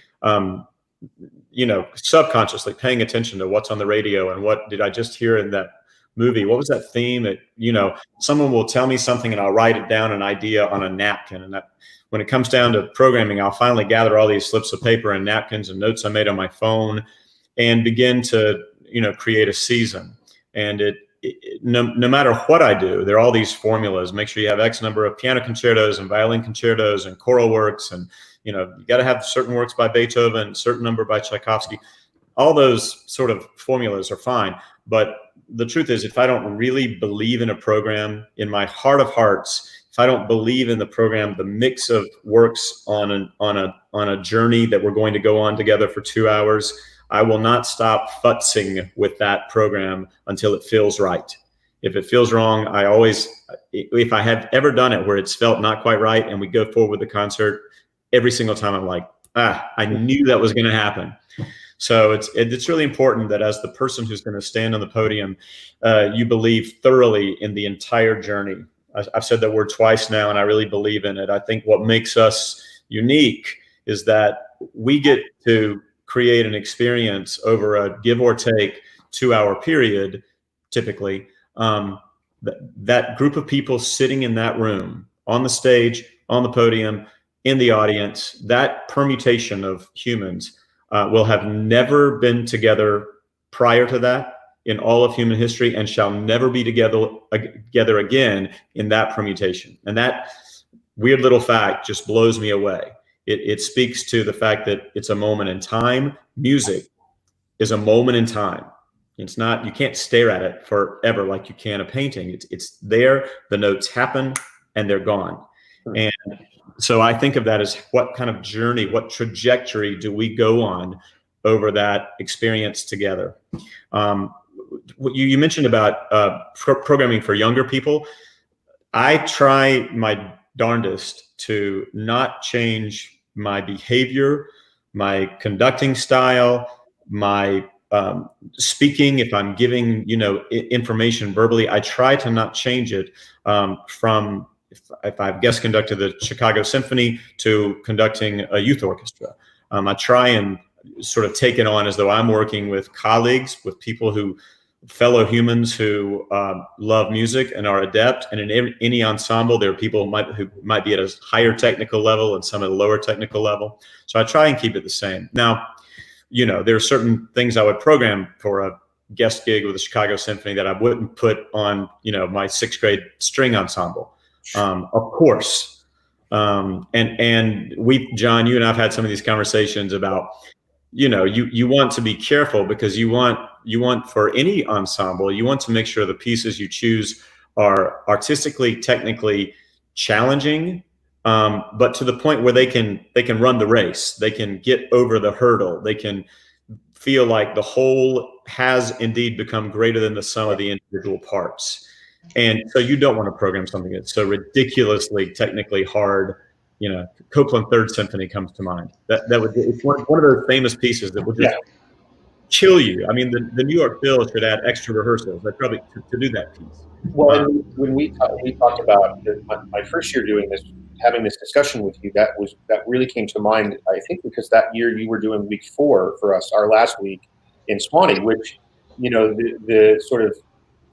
subconsciously paying attention to what's on the radio and what did I just hear in that movie? What was that theme? Someone will tell me something and I'll write it down, an idea on a napkin. And when it comes down to programming, I'll finally gather all these slips of paper and napkins and notes I made on my phone and begin to, create a season. And no matter what I do, there are all these formulas. Make sure you have X number of piano concertos and violin concertos and choral works. And, you got to have certain works by Beethoven, certain number by Tchaikovsky. All those sort of formulas are fine. But the truth is, if I don't really believe in a program, in my heart of hearts, if I don't believe in the program, the mix of works on a journey that we're going to go on together for 2 hours, I will not stop futzing with that program until it feels right. If it feels wrong, if I have ever done it where it's felt not quite right and we go forward with the concert, every single time I'm like, I knew that was going to happen. So it's really important that as the person who's going to stand on the podium, you believe thoroughly in the entire journey. I've said that word twice now, and I really believe in it. I think what makes us unique is that we get to create an experience over a give or take 2-hour period, typically. That group of people sitting in that room, on the stage, on the podium, in the audience, that permutation of humans will have never been together prior to that in all of human history and shall never be together again in that permutation. And that weird little fact just blows me away. It speaks to the fact that it's a moment in time. Music is a moment in time. It's not, you can't stare at it forever like you can a painting. It's there, the notes happen, and they're gone. And so I think of that as what kind of journey, what trajectory do we go on over that experience together? You mentioned about programming for younger people. I try my darndest to not change my behavior, my conducting style, my speaking. If I'm giving, information verbally, I try to not change it from if I've guest conducted the Chicago Symphony to conducting a youth orchestra. I try and sort of take it on as though I'm working with colleagues, with fellow humans who love music and are adept. And in any ensemble, there are people who might be at a higher technical level and some at a lower technical level. So I try and keep it the same. Now, there are certain things I would program for a guest gig with the Chicago Symphony that I wouldn't put on, my 6th grade string ensemble. Of course. And John, you and I've had some of these conversations about, you want to be careful because you want for any ensemble, you want to make sure the pieces you choose are artistically, technically challenging, but to the point where they can run the race, they can get over the hurdle, they can feel like the whole has indeed become greater than the sum of the individual parts. And so you don't want to program something that's so ridiculously technically hard. Copland Third Symphony comes to mind. It's one of those famous pieces that would just kill you. I mean, the New York Phil should add extra rehearsals. They probably to do that piece. Well, when we talked about my first year doing this, having this discussion with you, that really came to mind. I think because that year you were doing week 4 for us, our last week in Swanee, which the sort of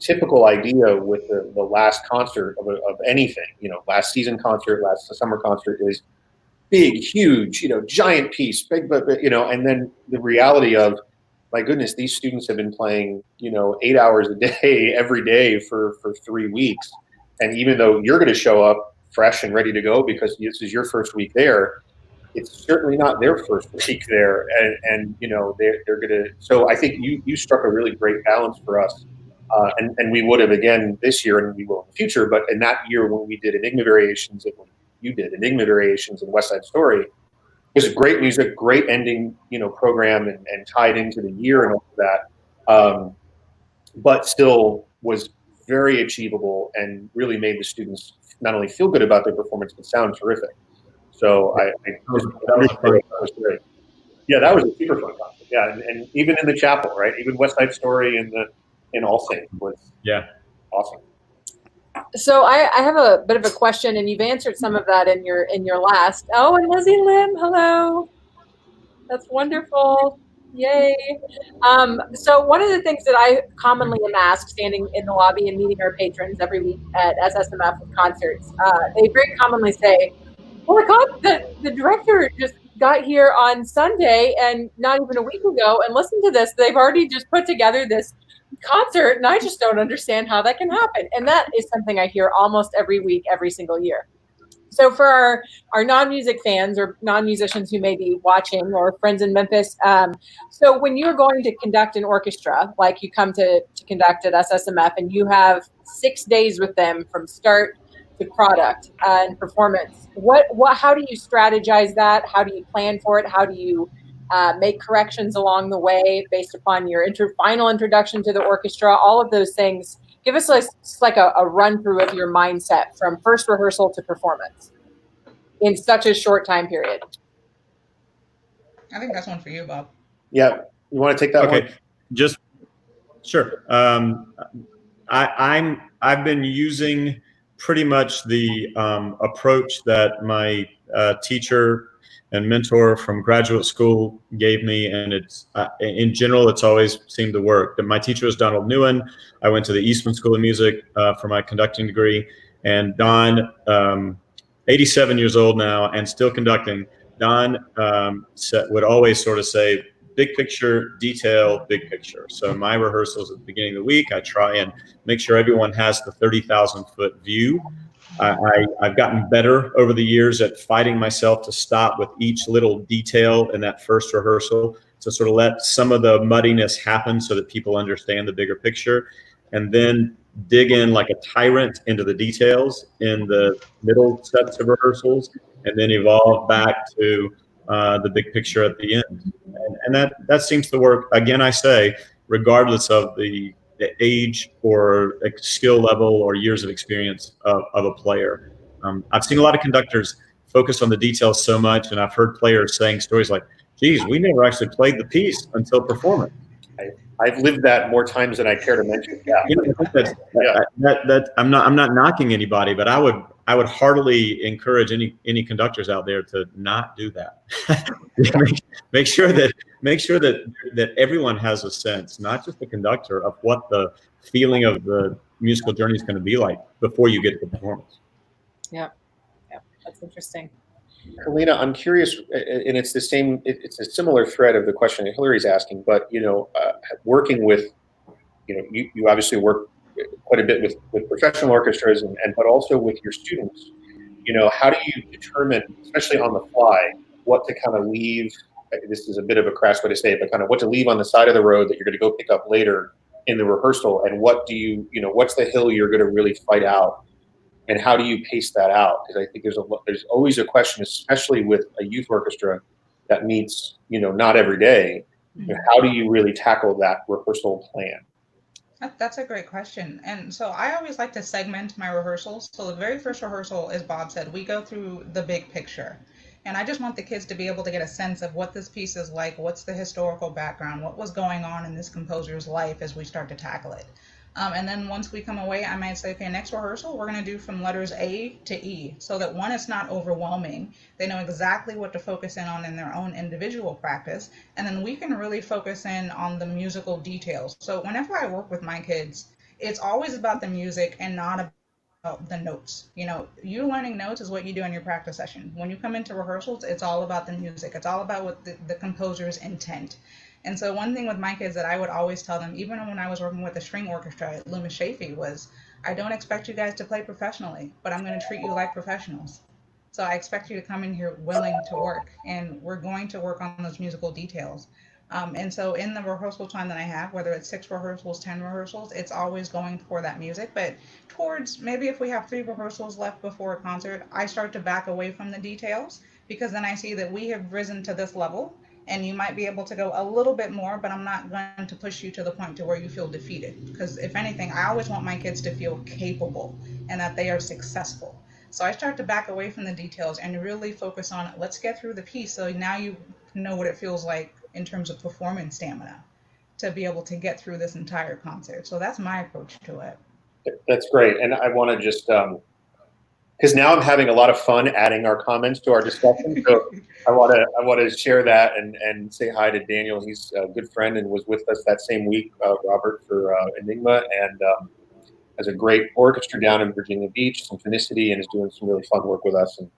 typical idea with the last concert of anything, last season concert, last summer concert is big, huge, giant piece, big, but and then the reality of, my goodness, these students have been playing, 8 hours a day, every day for 3 weeks. And even though you're going to show up fresh and ready to go because this is your first week there, it's certainly not their first week there. And they're going to, so I think you struck a really great balance for us. And we would have again this year, and we will in the future. But in that year when we did Enigma Variations, and when you did Enigma Variations and West Side Story, was great music, great ending, program, and tied into the year and all of that. But still was very achievable and really made the students not only feel good about their performance but sound terrific. So that was great. Yeah, that was a super fun concert. Yeah, and even in the chapel, right? Even West Side Story in All Saints was awesome. So I have a bit of a question, and you've answered some of that in your last. Oh, and Lizzie Lim, hello. That's wonderful. Yay. So one of the things that I commonly am asked standing in the lobby and meeting our patrons every week at SSMF with concerts, they very commonly say, well, I got the director just got here on Sunday and not even a week ago and listen to this. They've already just put together this concert and I just don't understand how that can happen. And that is something I hear almost every week, every single year. So for our non-music fans or non-musicians who may be watching or friends in Memphis, so when you're going to conduct an orchestra, like you come to conduct at SSMF and you have 6 days with them from start to product and performance, how do you strategize that? How do you plan for it? How do you make corrections along the way based upon your final introduction to the orchestra? All of those things. Give us like a run through of your mindset from first rehearsal to performance in such a short time period. I think that's one for you, Bob. Yeah, you want to take that one? Just sure. I've been using pretty much the approach that my teacher and mentor from graduate school gave me, and it's in general it's always seemed to work. My teacher was Donald Newen. I went to the Eastman School of Music for my conducting degree, and Don, 87 years old now and still conducting, Don would always sort of say, big picture, detail, big picture. So my rehearsals at the beginning of the week, I try and make sure everyone has the 30,000-foot view. I've gotten better over the years at fighting myself to stop with each little detail in that first rehearsal to sort of let some of the muddiness happen so that people understand the bigger picture, and then dig in like a tyrant into the details in the middle sets of rehearsals, and then evolve back to the big picture at the end. And that seems to work. Again, I say, regardless of the age or skill level or years of experience of a player. I've seen a lot of conductors focus on the details so much, and I've heard players saying stories like, geez, we never actually played the piece until performance. I've lived that more times than I care to mention. I'm not knocking anybody, but I would heartily encourage any conductors out there to not do that. make sure that everyone has a sense, not just the conductor, of what the feeling of the musical journey is going to be like before you get to the performance. Yeah, that's interesting. Kalena, I'm curious, and it's a similar thread of the question that Hilary's asking, but working with, you obviously work quite a bit with professional orchestras but also with your students. How do you determine, especially on the fly, what to kind of leave? This is a bit of a crass way to say it, but kind of what to leave on the side of the road that you're going to go pick up later in the rehearsal, and what do you, what's the hill you're going to really fight out? And how do you pace that out? Because I think there's always a question, especially with a youth orchestra that meets, not every day. How do you really tackle that rehearsal plan? That's a great question. And so I always like to segment my rehearsals. So the very first rehearsal, as Bob said, we go through the big picture. And I just want the kids to be able to get a sense of what this piece is like, what's the historical background, what was going on in this composer's life as we start to tackle it. And then once we come away, I might say, okay, next rehearsal, we're going to do from letters A to E, so that one, it's not overwhelming. They know exactly what to focus in on in their own individual practice. And then we can really focus in on the musical details. So whenever I work with my kids, it's always about the music and not about the notes. You learning notes is what you do in your practice session. When you come into rehearsals, it's all about the music. It's all about what the composer's intent. And so one thing with my kids that I would always tell them, even when I was working with the string orchestra at Loomis Shafee, was I don't expect you guys to play professionally, but I'm going to treat you like professionals. So I expect you to come in here willing to work, and we're going to work on those musical details. And so in the rehearsal time that I have, whether it's 6 rehearsals, 10 rehearsals, it's always going for that music. But towards maybe if we have 3 rehearsals left before a concert, I start to back away from the details because then I see that we have risen to this level and you might be able to go a little bit more, but I'm not going to push you to the point to where you feel defeated. Because if anything, I always want my kids to feel capable and that they are successful. So I start to back away from the details and really focus on, let's get through the piece. So now you know what it feels like in terms of performance stamina to be able to get through this entire concert. So that's my approach to it. That's great. And I want to just, because now I'm having a lot of fun adding our comments to our discussion. So I want to share that and say hi to Daniel. He's a good friend and was with us that same week, Robert, for Enigma, and has a great orchestra down in Virginia Beach, Symphonicity, and is doing some really fun work with us. And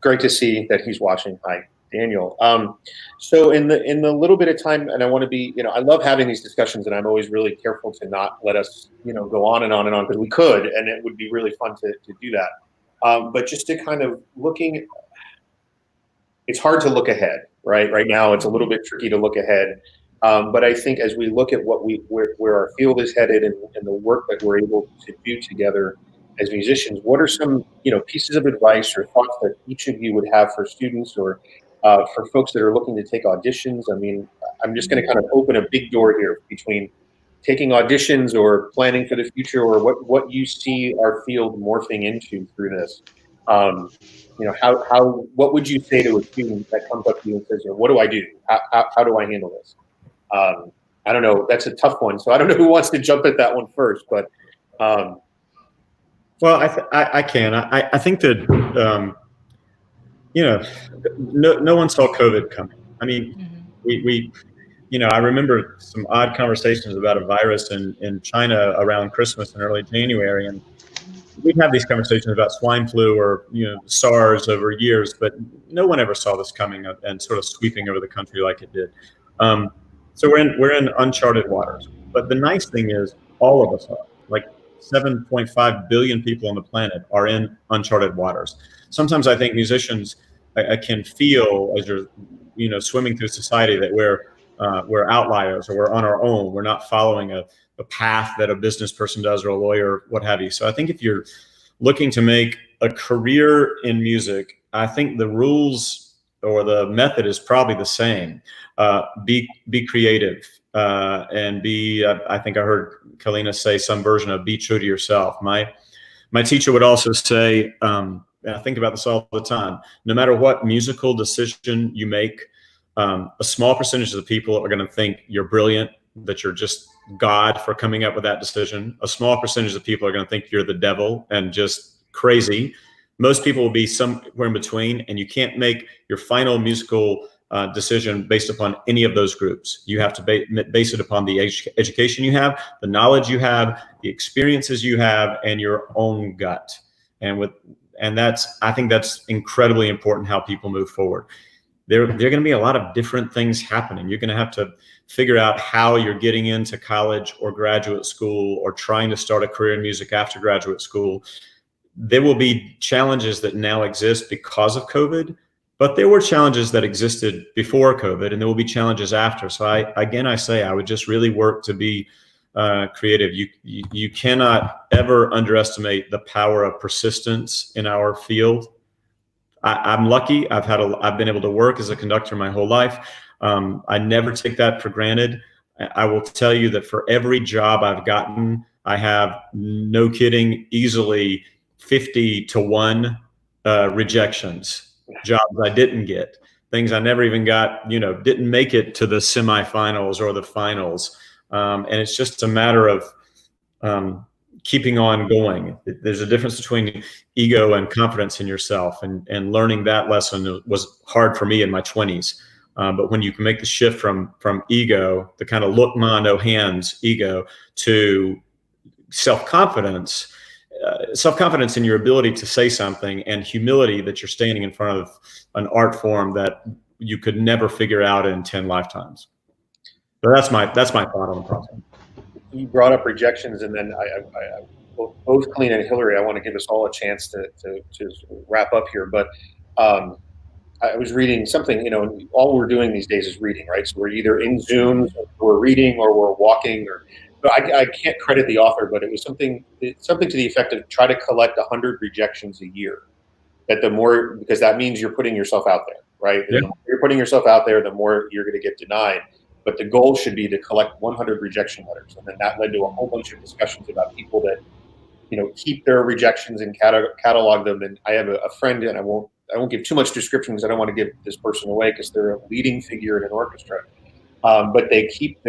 great to see that he's watching. Hi, Daniel. So in the little bit of time, and I want to be, I love having these discussions, and I'm always really careful to not let us, go on and on and on, because we could, and it would be really fun to do that. But just to kind of it's hard to look ahead, right? Right now, it's a little bit tricky to look ahead. But I think as we look at where our field is headed and the work that we're able to do together as musicians, what are some, pieces of advice or thoughts that each of you would have for students or for folks that are looking to take auditions? I mean, I'm just going to kind of open a big door here between taking auditions or planning for the future, or what you see our field morphing into through this. What would you say to a student that comes up to you and says, what do I do? How do I handle this? I don't know. That's a tough one. So I don't know who wants to jump at that one first, but. Well, I can. I think that, no one saw COVID coming. I mean, we I remember some odd conversations about a virus in China around Christmas in early January, and we'd have these conversations about swine flu or SARS over years, but no one ever saw this coming and sort of sweeping over the country like it did. So we're in uncharted waters. But the nice thing is, all of us are. Like 7.5 billion people on the planet are in uncharted waters. Sometimes I think musicians can feel, as you're swimming through society, that we're outliers, or we're on our own. We're not following a path that a business person does, or a lawyer, what have you. So I think if you're looking to make a career in music, I think the rules or the method is probably the same. Be creative and be. I think I heard Kalena say some version of be true to yourself. My teacher would also say, and I think about this all the time, no matter what musical decision you make, a small percentage of the people are going to think you're brilliant, that you're just God for coming up with that decision. A small percentage of people are going to think you're the devil and just crazy. Most people will be somewhere in between, and you can't make your final musical decision based upon any of those groups. You have to base it upon the education you have, the knowledge you have, the experiences you have, and your own gut. And I think that's incredibly important how people move forward. There are going to be a lot of different things happening. You're going to have to figure out how you're getting into college or graduate school, or trying to start a career in music after graduate school. There will be challenges that now exist because of COVID, but there were challenges that existed before COVID, and there will be challenges after. So I say I would just really work to be creative. You cannot ever underestimate the power of persistence in our field. I'm lucky. I've been able to work as a conductor my whole life. I never take that for granted. I will tell you that for every job I've gotten, I have, no kidding, easily 50 to 1 rejections. Jobs I didn't get, things I never even got, didn't make it to the semifinals or the finals. And it's just a matter of keeping on going. There's a difference between ego and confidence in yourself, and learning that lesson was hard for me in my 20s. But when you can make the shift from ego, the kind of look ma no hands ego, to self-confidence in your ability to say something, and humility that you're standing in front of an art form that you could never figure out in 10 lifetimes. So that's my thought on the process. You brought up rejections, and then I both Kalena and Hilary, I want to give us all a chance to wrap up here. But I was reading something, all we're doing these days is reading, right? So we're either in Zooms, or we're reading, or we're walking, but I can't credit the author, but it was something to the effect of try to collect 100 rejections a year. that the more, because that means you're putting yourself out there, right? Yeah. The more you're putting yourself out there, the more you're going to get denied. But the goal should be to collect 100 rejection letters. And then that led to a whole bunch of discussions about people that, keep their rejections and catalog them. And I have a friend, and I won't give too much description because I don't want to give this person away because they're a leading figure in an orchestra. But they keep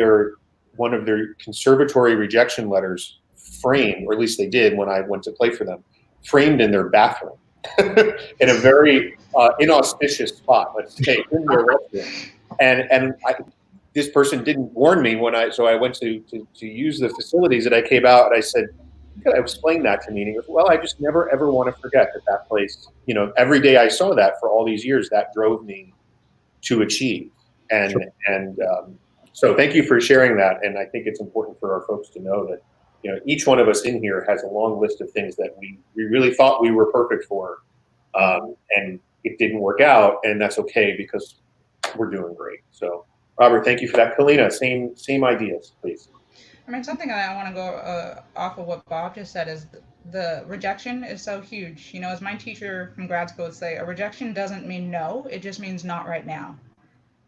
one of their conservatory rejection letters framed, or at least they did when I went to play for them, framed in their bathroom in a very inauspicious spot, let's say, in their restroom. And this person didn't warn me so I went to use the facilities, and I came out and I said, I explained that to me, and he goes, well, I just never ever want to forget that place, every day I saw that for all these years, that drove me to achieve. And so thank you for sharing that. And I think it's important for our folks to know that, each one of us in here has a long list of things that we really thought we were perfect for. And it didn't work out, and that's okay because we're doing great. So Robert, thank you for that. Kalena, same ideas, please. I mean, something that I want to go off of what Bob just said is the rejection is so huge. As my teacher from grad school would say, a rejection doesn't mean no, it just means not right now.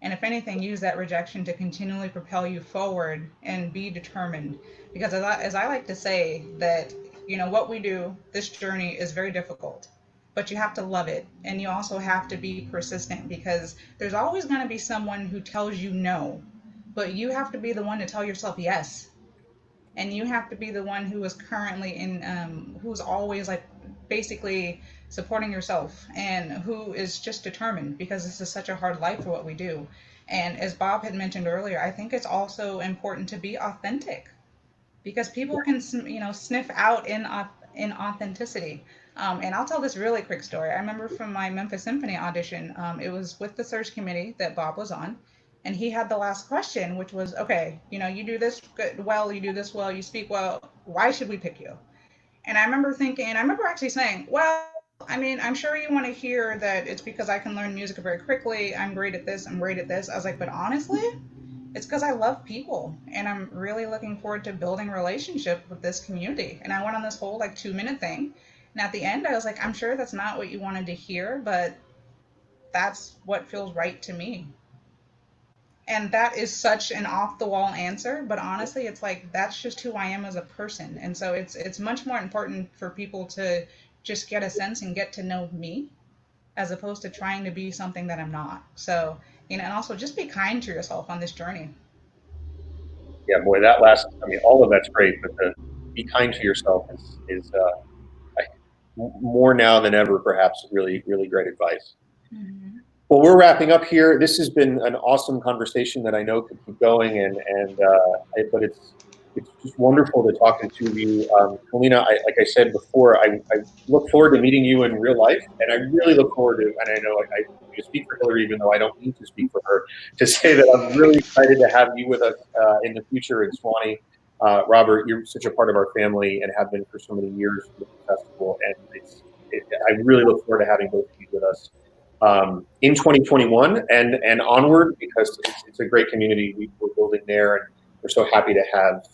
And if anything, use that rejection to continually propel you forward and be determined. Because as I like to say that, what we do, this journey is very difficult, but you have to love it. And you also have to be persistent, because there's always going to be someone who tells you no, but you have to be the one to tell yourself yes. And you have to be the one who is currently who's always basically supporting yourself, and who is just determined, because this is such a hard life for what we do. And as Bob had mentioned earlier, I think it's also important to be authentic, because people can, sniff out in authenticity. And I'll tell this really quick story. I remember from my Memphis Symphony audition, it was with the search committee that Bob was on. And he had the last question, which was, okay, you do this well, you do this well, you speak well, why should we pick you? And I remember actually saying, well, I mean, I'm sure you want to hear that it's because I can learn music very quickly, I'm great at this, I'm great at this. I was like, but honestly, it's because I love people, and I'm really looking forward to building a relationship with this community. And I went on this whole 2-minute thing. And at the end, I was like, I'm sure that's not what you wanted to hear, but that's what feels right to me. And that is such an off-the-wall answer, but honestly, it's that's just who I am as a person. And so it's much more important for people to just get a sense and get to know me, as opposed to trying to be something that I'm not. So, and also just be kind to yourself on this journey. Yeah, boy, that last, all of that's great, but the be kind to yourself is more now than ever, perhaps, really, really great advice. Mm-hmm. Well, we're wrapping up here. This has been an awesome conversation that I know could keep going, but it's just wonderful to talk to you. Kalena, like I said before, I look forward to meeting you in real life, and I really look forward to, and I know I speak for Hilary, even though I don't need to speak for her, to say that I'm really excited to have you with us in the future in Suwannee. Robert, you're such a part of our family and have been for so many years with the festival, and I really look forward to having both of you with us in 2021 and onward, because it's a great community we're building there, and we're so happy to have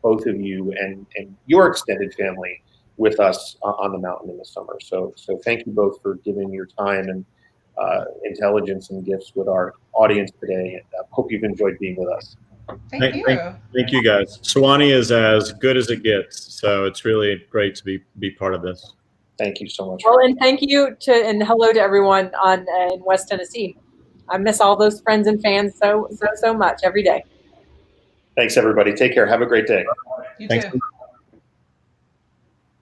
both of you and your extended family with us on the mountain in the summer. So thank you both for giving your time and intelligence and gifts with our audience today, and hope you've enjoyed being with us. Thank you. Thank you, guys. Suwannee is as good as it gets, so it's really great to be part of this. Thank you so much. Well, and thank you and hello to everyone in West Tennessee. I miss all those friends and fans so much every day. Thanks, everybody. Take care. Have a great day. You too.